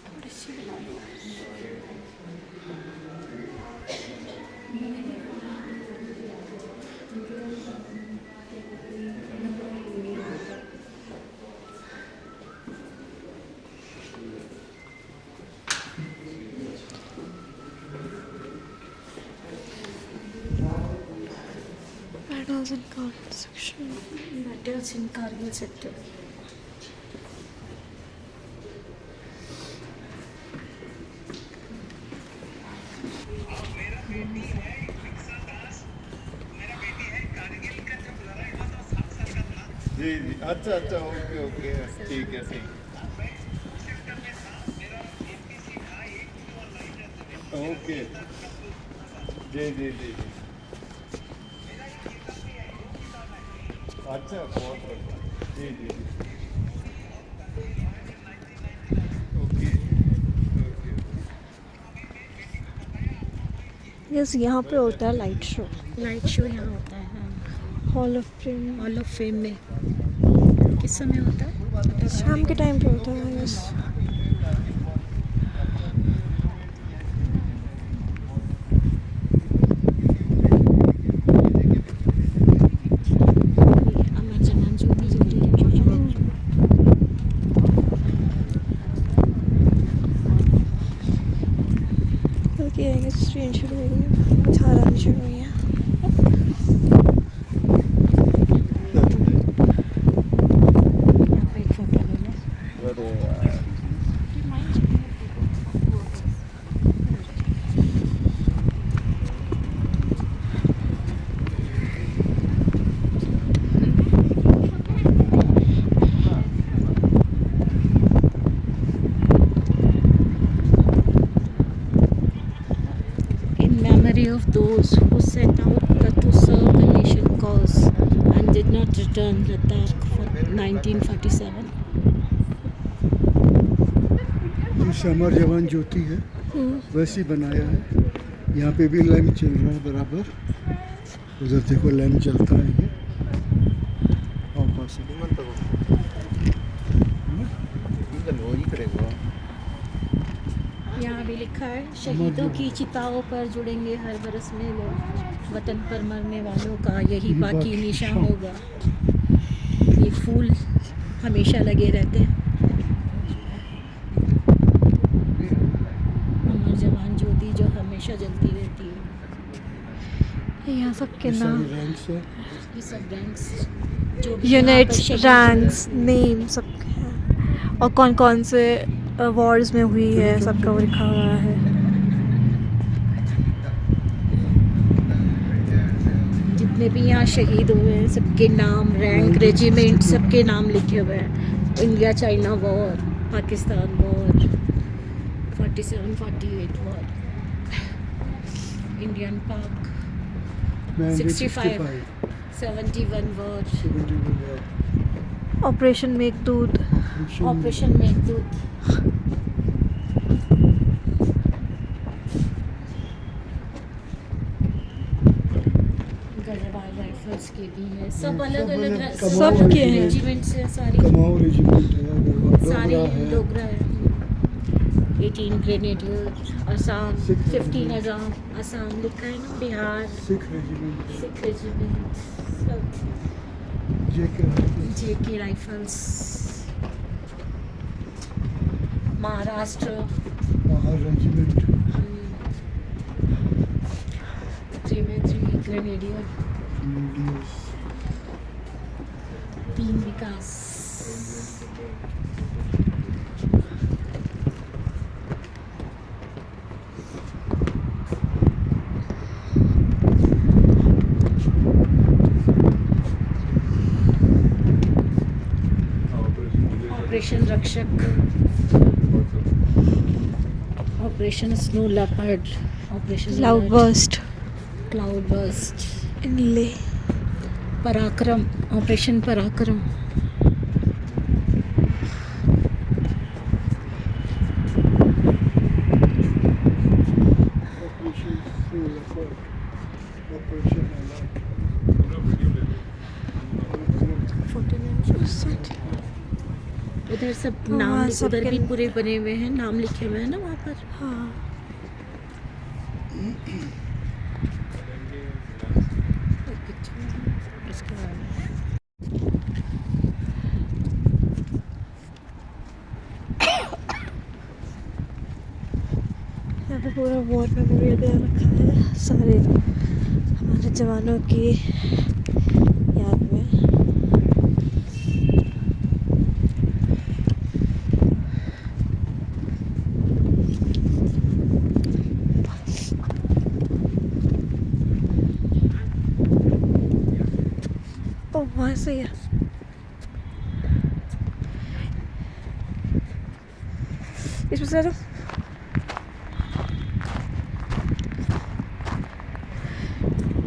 थोड़ी सी बना लो। Battles in Kargil section. Battles in Kargil sector. जी जी, अच्छा अच्छा, ओके ओके, ठीक है ठीक। ओके, जी जी जी जी, अच्छा बहुत बढ़िया, जी जी जी, ओके ओके। यस, यहाँ पे होता है लाइट शो। लाइट शो यहाँ होता है hall of fame. Hall of fame में। किस समय होता है? शाम के टाइम पे होता है। यस। स्ट्रेन शुरू हो गई है, कुछ आराम शुरू हुई है। यहाँ पे एक फोटो ले लो। In memory of those who set out to serve the nation cause and did not return Ladakh for 1947. जैसे अमर जवान ज्योति है वैसी बनाया है। यहाँ पे भी लैम्प चल रहा है बराबर, उधर देखो लैम्प चलता है ये। और पास यहाँ भी लिखा है शहीदों की चिताओं पर जुड़ेंगे हर बरस में लोग, वतन पर मरने वालों का यही बाकी निशान होगा। ये फूल हमेशा लगे रहते हैं। अमर जवान ज्योति जो हमेशा जलती रहती है। यहाँ सबके नाम, रैंक्स है। ये सब रैंक्स जो भी यहाँ पर यूनिट्स, शहीद रैंक्स, नेम सबके हैं और कौन कौन से वॉर्स में हुई है सबका वो लिखा हुआ है। जितने भी यहाँ शहीद हुए हैं सबके नाम, रैंक, रेजिमेंट सबके नाम लिखे हुए हैं। India China war, Pakistan war, 47-48 war, Indian पाक, 65, 71 war, operation Meghdoot, operation Meghdoot, Garhwal rifles के भी है। सब अलग अलग सबके हैं। रेजिमेंट से सारी कमाऊ रेजिमेंट है, सारी डोगरा है। डोगरा है। 18 ग्रेनेडियर, असम, 15 असम लिखा है ना, बिहार, सिख रेजिमेंट है, सिख रेजिमेंट, सब जेके rifles, Maharashtra, Bihar regiment, 3 grenadier, इंडियस, team Vikas. Operation Rakshak, operation snow leopard, operation cloudburst, इनले, पराक्रम, ऑपरेशन पराक्रम, उधर सब नाम हाँ, उधर भी सबके- पूरे बने हुए हैं, नाम लिखे हुए हैं ना वहाँ पर। हाँ इसके बाद यहाँ पे पूरा वॉर मेमोरियल भी रखा है सारे हमारे जवानों की याद में। ओ वहाँ से है। इसमें से आ जाओ।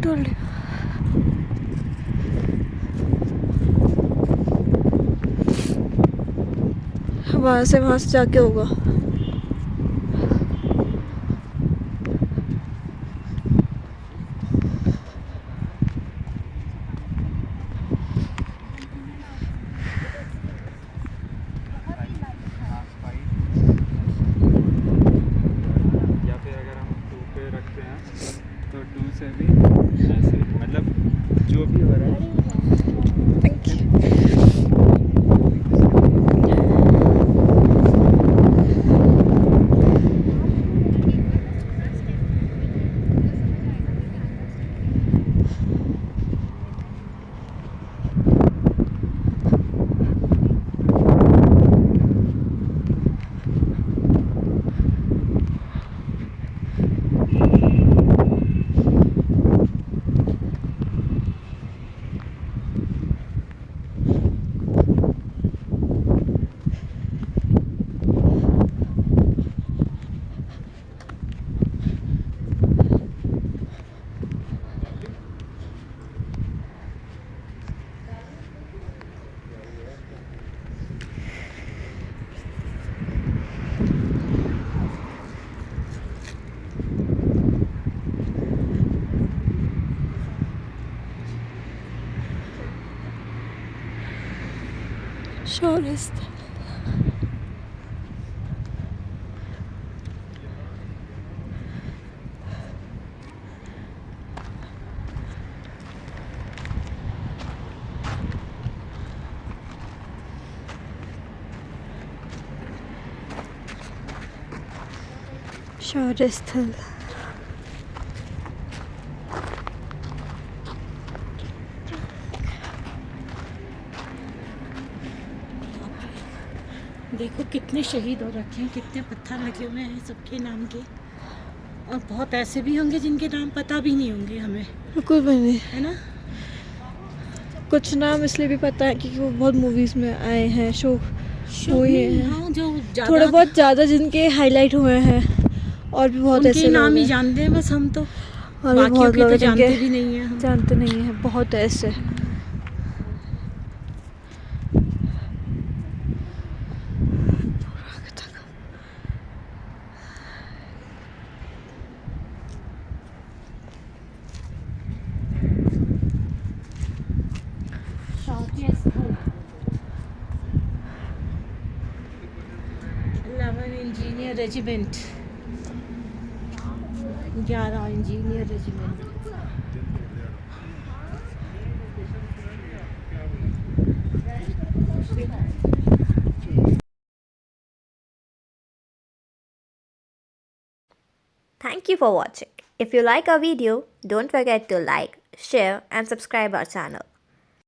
टोल्ड वहाँ से जाके होगा। या फिर अगर हम 2 पे रखते हैं तो 2 से भी ऐसे मतलब जो भी हो रहा है। Thank you. शौर्य स्थल। शौर्य स्थल। देखो कितने शहीद हो रखे हैं, कितने पत्थर लगे हुए हैं सबके नाम के। और बहुत ऐसे भी होंगे जिनके नाम पता भी नहीं होंगे हमें, बिल्कुल भी नहीं। है ना। कुछ नाम इसलिए भी पता है क्योंकि वो बहुत मूवीज़ में आए हैं, शो हुए हैं। हाँ, जो थोड़े बहुत ज़्यादा जिनके हाईलाइट हुए हैं, और भी बहुत ऐसे उनके नाम लोग ही हैं। जानते हैं बस हम तो, और भी बाकियों बहुत के लोग तो हैं जानते जिनके भी नहीं है हम। जानते नहीं हैं, बहुत ऐसे। शौर्य स्थल 11 engineer regiment, 11 engineer regiment. Thank you for watching. If you like our video, don't forget to like, share and subscribe our channel.